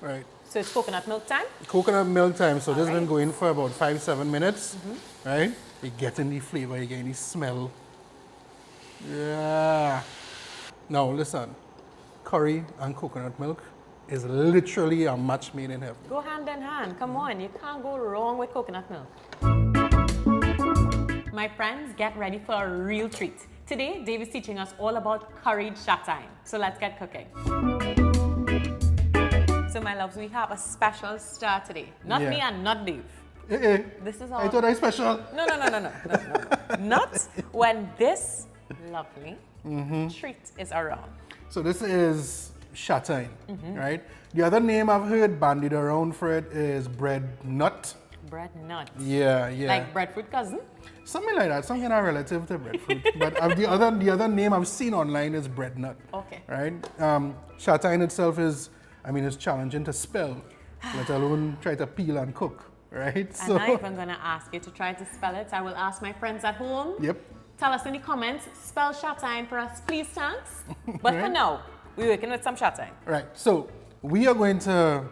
Right. So it's coconut milk time? Coconut milk time. So this has been right. going for about 5-7 minutes. Right? You're getting the flavor, you're getting the smell. Yeah. Now listen, curry and coconut milk is literally a match made in heaven. Go hand in hand. Come on, you can't go wrong with coconut milk. My friends, get ready for a real treat. Today, Dave is teaching us all about curried chataign. So let's get cooking. So my loves, we have a special star today. Not me and not Dave. This is our... I thought I special. No. Not when this lovely treat is around. So this is chataign, right? The other name I've heard bandied around for it is bread nut. Bread nut. Yeah. Like breadfruit cousin? Something like that, something relative to breadfruit. But the other name I've seen online is bread nut. Okay. Right? Chataign itself is, it's challenging to spell, let alone try to peel and cook. Right? I'm not even going to ask you to try to spell it. I will ask my friends at home. Yep. Tell us in the comments, spell chataign for us, please, thanks. But for now, we're working with some chataign. Right. So we are going to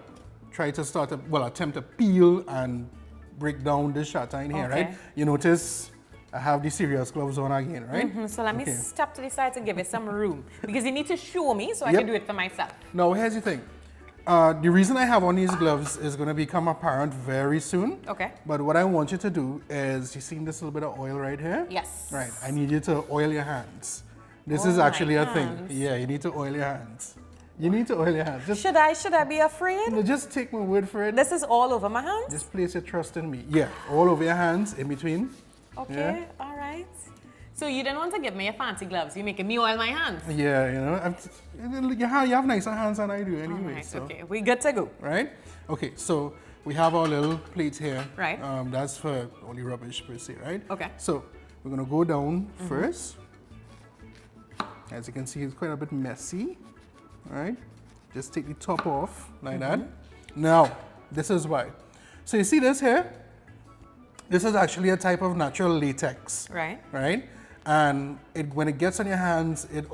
try to attempt to peel and break down this chataign here, right? You notice I have the serious gloves on again, right? So let me step to the side to give you some room. Because you need to show me so I can do it for myself. Now, here's the thing. The reason I have on these gloves is going to become apparent very soon. Okay. But what I want you to do is, you see this little bit of oil right here? Yes. Right. I need you to oil your hands. This is Oil actually my a thing. hands. Yeah, you need to oil your hands. You need to oil your hands. Should I be afraid? No, just take my word for it. This is all over my hands? Just place your trust in me. Yeah, all over your hands, in between. Okay, all right. So you didn't want to give me your fancy gloves. You're making me oil my hands. Yeah, you have nicer hands than I do anyway. All right, so. okay, we good to go. Right? Okay, so we have our little plate here. Right. That's for only rubbish per se, right? Okay. So we're gonna go down first. As you can see, it's quite a bit messy. All right? Just take the top off like that. Now, this is why. So you see this here? This is actually a type of natural latex. Right. Right? And when it gets on your hands, it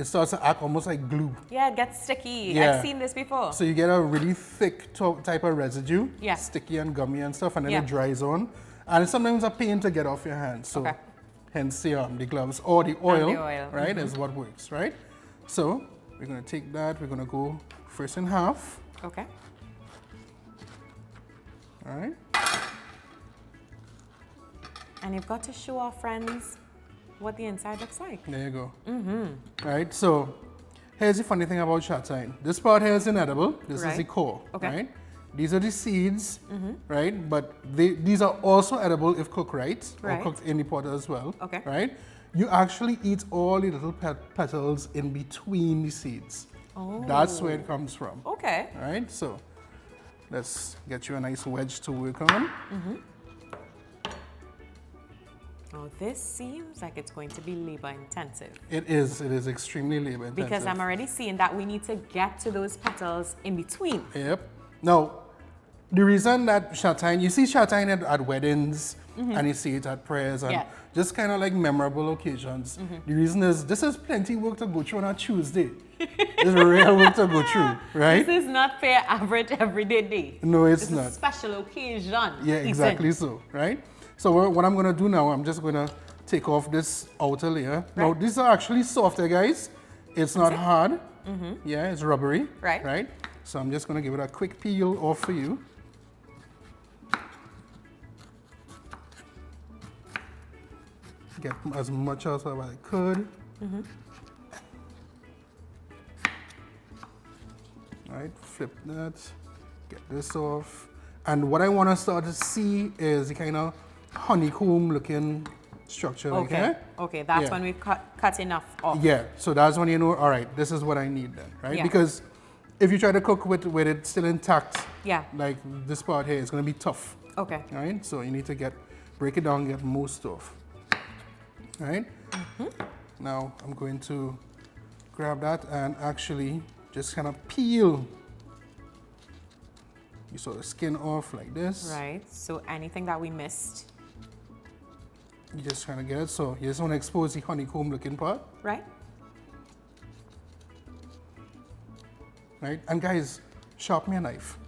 starts to act almost like glue. Yeah, it gets sticky. Yeah. I've seen this before. So you get a really thick type of residue, Yeah. sticky and gummy and stuff, and then Yeah. it dries on. And it's sometimes a pain to get off your hands. So hence the gloves or the oil, right, is what works, right? So we're gonna take that, we're gonna go first in half. Okay. All right. And you've got to show our friends what the inside looks like. There you go. Right, so here's the funny thing about chataign. This part here is inedible. This is the core, right? These are the seeds, right? But these are also edible if cooked right, or cooked in the pot as well, right? You actually eat all the little petals in between the seeds. Oh. That's where it comes from. Okay. All right, so let's get you a nice wedge to work on. Oh, this seems like it's going to be labor intensive. It is extremely labor intensive. Because I'm already seeing that we need to get to those petals in between. Yep. Now, the reason that chataign, you see chataign at weddings and you see it at prayers and just kind of like memorable occasions. The reason is this is plenty work to go through on a Tuesday. It's real work to go through, right? This is not fair average everyday day. No, it's this not. Is a special occasion. Yeah, exactly so, right? So what I'm going to do now, I'm just going to take off this outer layer. Now, these are actually softer, guys. It's not hard. Yeah, it's rubbery. Right? So I'm just going to give it a quick peel off for you. Get as much as I could. All right, flip that. Get this off. And what I want to start to see is the kind of honeycomb looking structure like here. Okay, that's when we've cut enough off. Yeah, so that's when you know, all right, this is what I need then, right? Because if you try to cook with it still intact, like this part here, it's going to be tough. Okay. All right, so you need to break it down, get most off. All right? Now I'm going to grab that and actually just kind of peel. You saw the skin off like this. Right, so anything that we missed. You just trying to get it, so you just want to expose the honeycomb looking part. Right. Right, and guys, sharpen your knife.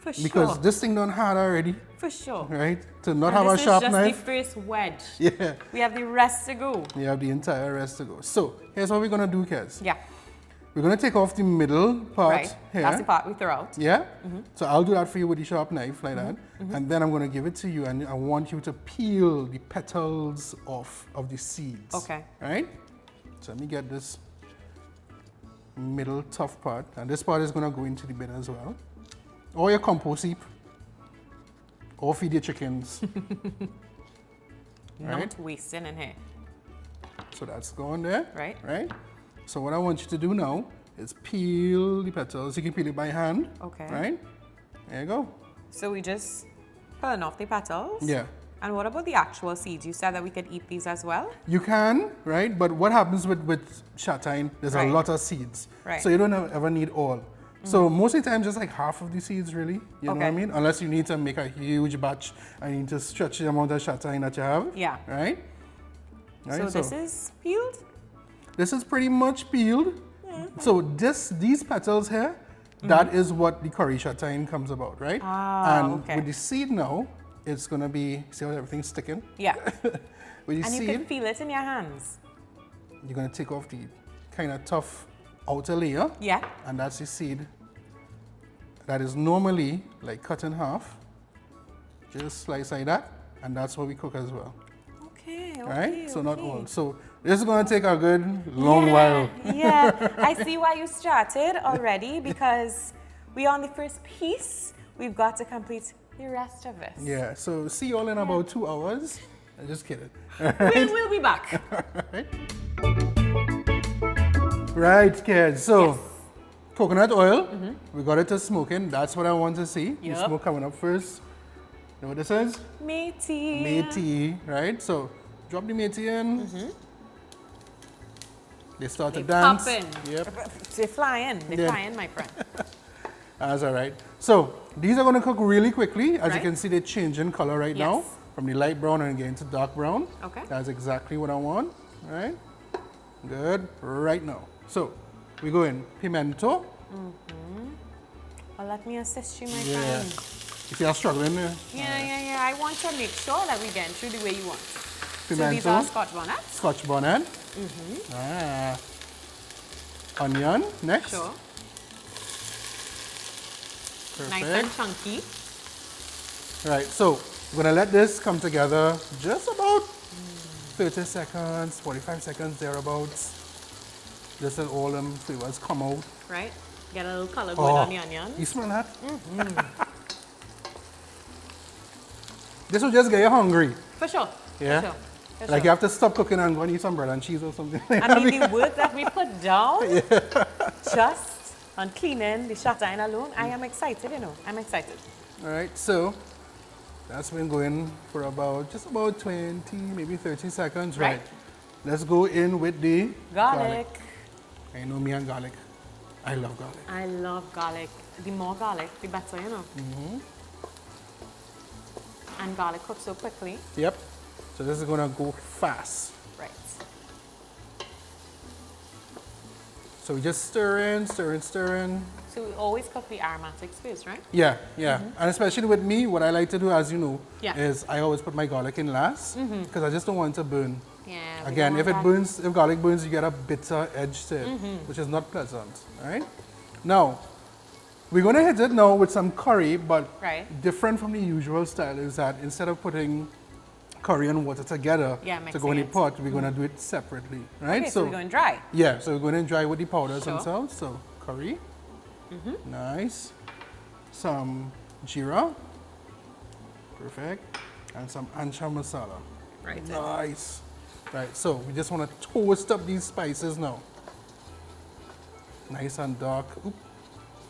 For sure. Because this thing done hard already, For sure. right? To not And have a sharp this is just knife. the first wedge. Yeah. We have the rest to go. You have the entire rest to go. So here's what we're gonna do, Kez. Yeah. We're gonna take off the middle part Right. here. That's the part we throw out. Yeah? So I'll do that for you with the sharp knife like that. And then I'm gonna give it to you and I want you to peel the petals off of the seeds. Okay. Right? So let me get this middle tough part. And this part is gonna go into the bin as well. Or your compost heap. Or feed your chickens. Not wasting in here. So that's going there. Right. Right? So what I want you to do now is peel the petals. You can peel it by hand. Okay. Right? There you go. So we just pulling off the petals. Yeah. And what about the actual seeds? You said that we could eat these as well? You can, right? But what happens with Chataigne, there's a Right. lot of seeds. Right. So you don't ever need all. So most of the time, just like half of the seeds, really. You know what I Okay. mean? Unless you need to make a huge batch and you need to stretch the amount of Chataigne that you have. Yeah. Right? So this is peeled? This is pretty much peeled. So these petals here, that is what the curry Chataigne comes about, right? Ah, and okay. with the seed now, it's gonna be, see how everything's sticking? Yeah. With the And you seed, can feel it in your hands. you're gonna take off the kind of tough outer layer, Yeah. and that's the seed that is normally like cut in half. Just slice like that, and that's what we cook as well, Okay, okay. right? So not okay. all. So this is gonna take a good long while. Yeah, I see why you started already because we're on the first piece. We've got to complete the rest of this. Yeah. So see you all in about 2 hours. I'm just kidding. We'll be back. Right, kids. So Yes. coconut oil, we got it to smoking. That's what I want to see. The Yup. smoke coming up first. You know what this is? Methi. Methi, right? So drop the methi in. They start to They dance. poppin'. Yep, They're flying. They're Yeah. flying, my friend. that's all right. So these are going to cook really quickly. As you Right. can see, they're changing color right now Yes. from the light brown and getting to dark brown. Okay. That's exactly what I want. Right? Good. Right now. So we go in pimento. Well, let me assist you, my Yeah. friend. If you are struggling there. Yeah. I want to make sure that we get through the way you want. So these Pimento. are scotch bonnet. Scotch bonnet. Onion next. Sure. Perfect. Nice and chunky. Right, so we're gonna let this come together just about 30 seconds, 45 seconds, thereabouts. Just let all them flavors come out. Right? Get a little color going on the onion. You smell that? This will just get you hungry. For sure. Yeah? For sure. For Like sure. you have to stop cooking and go and eat some bread and cheese or something. I mean, the work that we put down just on cleaning the Chataigne alone, I am excited, you know. I'm excited. All right, so that's been going for just about 20, maybe 30 seconds. Right. Let's go in with the Garlic. I know me and garlic. I love garlic. I love garlic. The more garlic, the better, you know. And garlic cooks so quickly. Yep. So this is gonna go fast. Right. So we just stir in. So we always cook the aromatics first, right? Yeah. And especially with me, what I like to do, as you know, Yeah. is I always put my garlic in last because I just don't want it to burn. Yeah. we Again, don't if it want burns, if garlic burns, you get a bitter edge to it, which is not pleasant. All right. Now, we're gonna hit it now with some curry, but Right. different from the usual style is that instead of putting curry and water together Yeah, to go in the mixing it. pot, we're gonna do it separately, right? Okay, so we're going dry. Yeah, so we're going to dry with the powders Sure. themselves. So curry, nice. Some geera, perfect, and some anchar masala. Right. Nice. Right, so we just want to toast up these spices now. Nice and dark. Oop,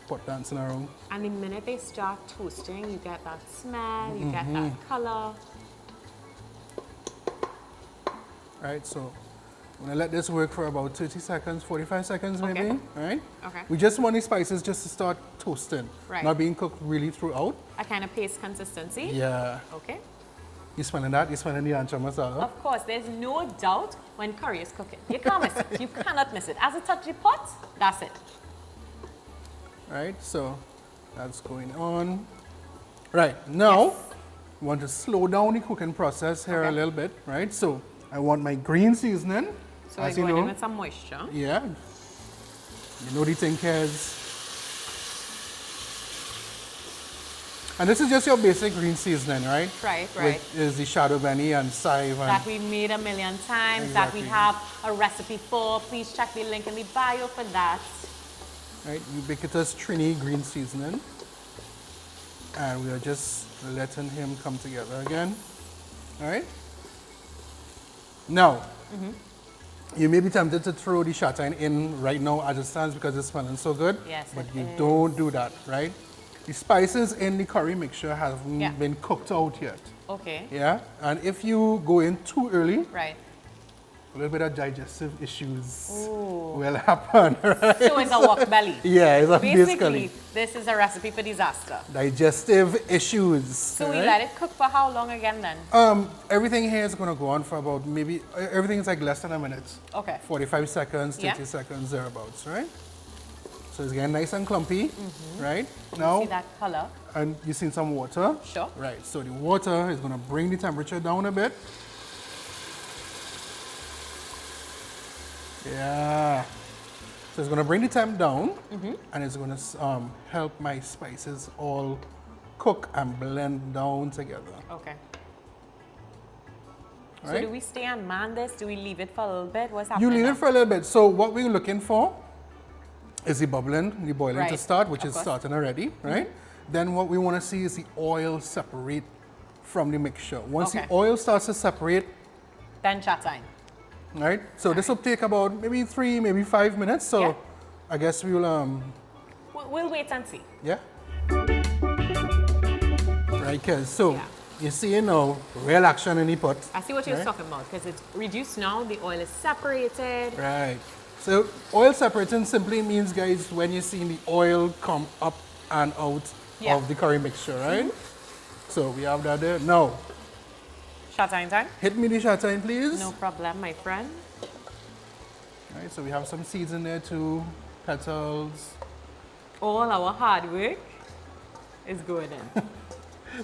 pot dancing around. And the minute they start toasting, you get that smell, you get that color. Right, so I'm going to let this work for about 30 seconds, 45 seconds maybe. Okay. Right? Okay. We just want the spices just to start toasting, Right. not being cooked really throughout. A kind of paste consistency. Yeah. Okay. You smelling that? You smelling the anchar masala? Of course, there's no doubt when curry is cooking. You can't miss it. You cannot miss it. As it touches the pot, that's it. Right, so That's going on. Right, now, I want to slow down the cooking process here a little bit, right? So, I want my green seasoning. So we're going in with some moisture. Yeah. You know the thing is. And this is just your basic green seasoning, right? Right. Which is the shadow benny and chive. That we made a million times, exactly. that we have a recipe for. Please check the link in the bio for that. Right, ubiquitous Trini green seasoning. And we are just letting him come together again. All right? Now, you may be tempted to throw the chataigner in right now as it stands because it's smelling so good. Yes, but you don't do that, right? The spices in the curry mixture haven't been cooked out yet. Okay. Yeah? And if you go in too early, right, a little bit of digestive issues will happen, right? So it's a walk belly. Yeah, it's basically, this is a recipe for disaster. Digestive issues. So we let it cook for how long again then? Everything here is going to go on for about maybe, everything is like less than a minute. Okay. 45 seconds, 30 seconds, thereabouts, right? So it's getting nice and clumpy, right? Now, see that color? And you seen some water? Sure. Right, so the water is going to bring the temperature down a bit. Yeah. So it's going to bring the temp down, and it's going to help my spices all cook and blend down together. Okay. Right? So do we stay and man this? Do we leave it for a little bit? What's happening? You leave it for a little bit. So what we're looking for is the bubbling, the boiling to start, which is starting already, right? Then what we want to see is the oil separate from the mixture. Once the oil starts to separate, then chataigner. Right? So this will take about maybe 3, maybe 5 minutes. So I guess we'll we'll wait and see. Yeah. Right, cause so you see, you know, real action in the pot. I see what you're talking about, because it's reduced now, the oil is separated. Right. So oil separating simply means, guys, when you see the oil come up and out of the curry mixture, right? So we have that there. Now, chataigner time. hit me the chataigner, please. No problem, my friend. All right, so we have some seeds in there too, petals. All our hard work is going in.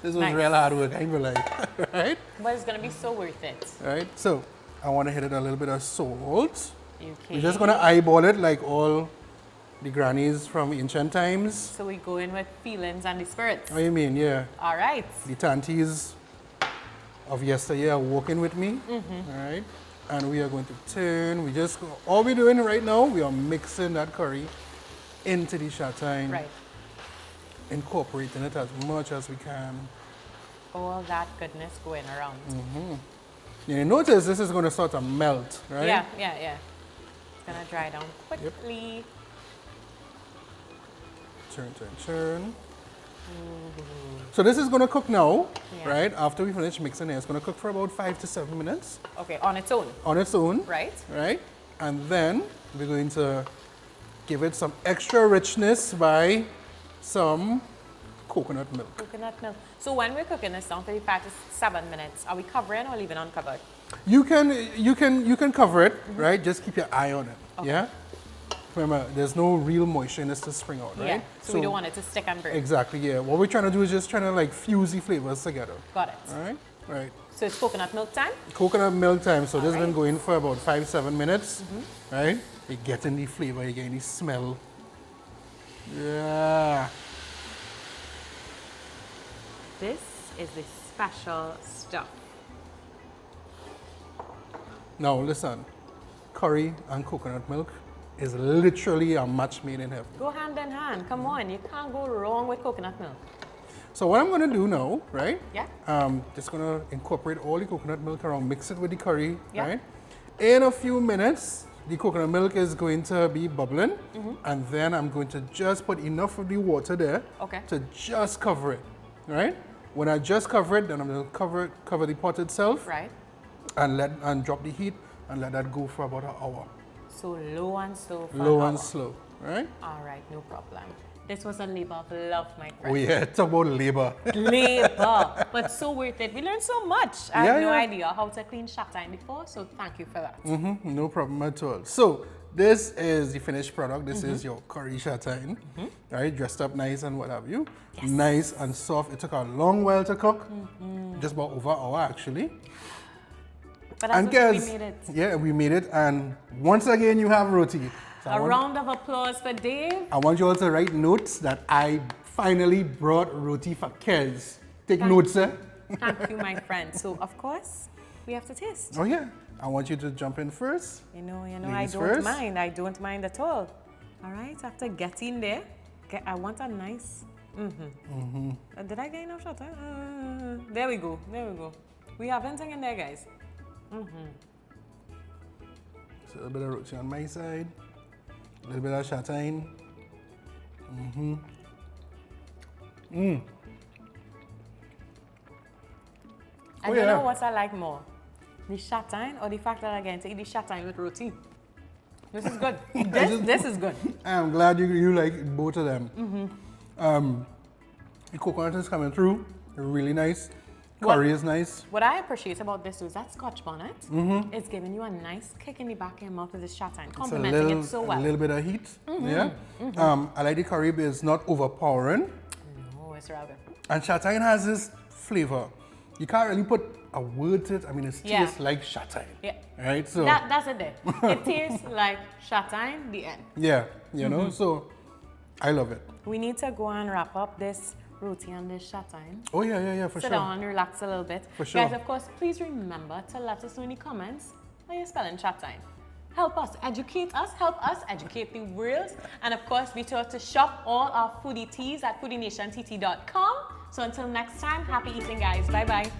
This was real hard work, I feel like, right? But it's gonna be so worth it. Right, so I want to hit it a little bit of salt. Okay. We're just gonna eyeball it like all the grannies from ancient times. So we go in with feelings and the spirits. What do you mean? Yeah. All right. The tanties of yesteryear are walking with me. All right. And we are going to turn. All we're doing right now, we are mixing that curry into the chataigner. Right. Incorporating it as much as we can. All that goodness going around. You notice this is going to start to melt, right? Yeah. It's gonna dry down quickly. Turn. So this is going to cook now, right? After we finish mixing it, it's going to cook for about 5 to 7 minutes. Okay, on its own. On its own. Right. Right? And then we're going to give it some extra richness by some coconut milk. Coconut milk. So when we're cooking this down to 5 to 7 minutes, are we covering or leaving uncovered? You can cover it, right? Just keep your eye on it. Okay. Yeah? Remember, there's no real moisture in this to spring out, right? Yeah, so we don't want it to stick and burn. Exactly, yeah. What we're trying to do is just trying to like fuse the flavors together. Got it. All right? Right. So it's coconut milk time? Coconut milk time. So this has been going for about 5-7 minutes, right? You're getting the flavor, you're getting the smell. Yeah. This is the special stuff. Now listen, curry and coconut milk is literally a match made in heaven. Go hand in hand. Come on, you can't go wrong with coconut milk. So what I'm going to do now, right? Yeah. Just going to incorporate all the coconut milk around, mix it with the curry, right? In a few minutes, the coconut milk is going to be bubbling, and then I'm going to just put enough of the water there to just cover it, right? When I just cover it, then I'm going to cover the pot itself, right? And drop the heat and let that go for about an hour. So low and slow for Low an and hour. slow, right? All right, no problem. This was a labor of love, my friend. Oh yeah, talk about labor. Labor, but so worth it. We learned so much. I had no idea how to clean chataigner before, so thank you for that. No problem at all. So this is the finished product. This is your Curry Chataigne, right? Dressed up nice and what have you. Yes. Nice and soft. It took a long while to cook, just about over an hour actually. But And that's okay, guys, we made it. yeah, we made it. And once again, you have roti. So A round of applause for Dave. I want you all to write notes that I finally brought roti for Kez. Take notes, eh? Thank you, my friend. So, of course, we have to taste. Oh yeah. I want you to jump in first. You know, I Ladies don't first. mind. I don't mind at all. All right, after getting there, I want a nice. Did I get enough shot? There we go. There we go. We have anything in there, guys. So a little bit of roti on my side. A little bit of chataigne. I don't know what I like more, the chataigne or the fact that I get to eat the chataigne with roti. This is good. This is good. I'm glad you like both of them. The coconut is coming through. Really nice. Curry is nice. What I appreciate about this is that scotch bonnet. It's giving you a nice kick in the back of your mouth with this chataigne, complementing it so well. A little bit of heat. Yeah. I like the curry, but it's not overpowering. No, it's rather. And chataigne has this flavor. You can't really put a word to it. I mean, it tastes like chataigne. Yeah. Right? So That's it there. It tastes like chataigne, the end. yeah, you know, so I love it. We need to go and wrap up this roti and this chataigne. Oh yeah, for Sit sure. down and relax a little bit. For sure. Guys, of course, please remember to let us know in the comments how you're spelling chataigne. Help us, educate us, help us educate the world. And of course, be sure to shop all our foodie teas at foodienationtt.com. So until next time, happy eating, guys. Bye-bye.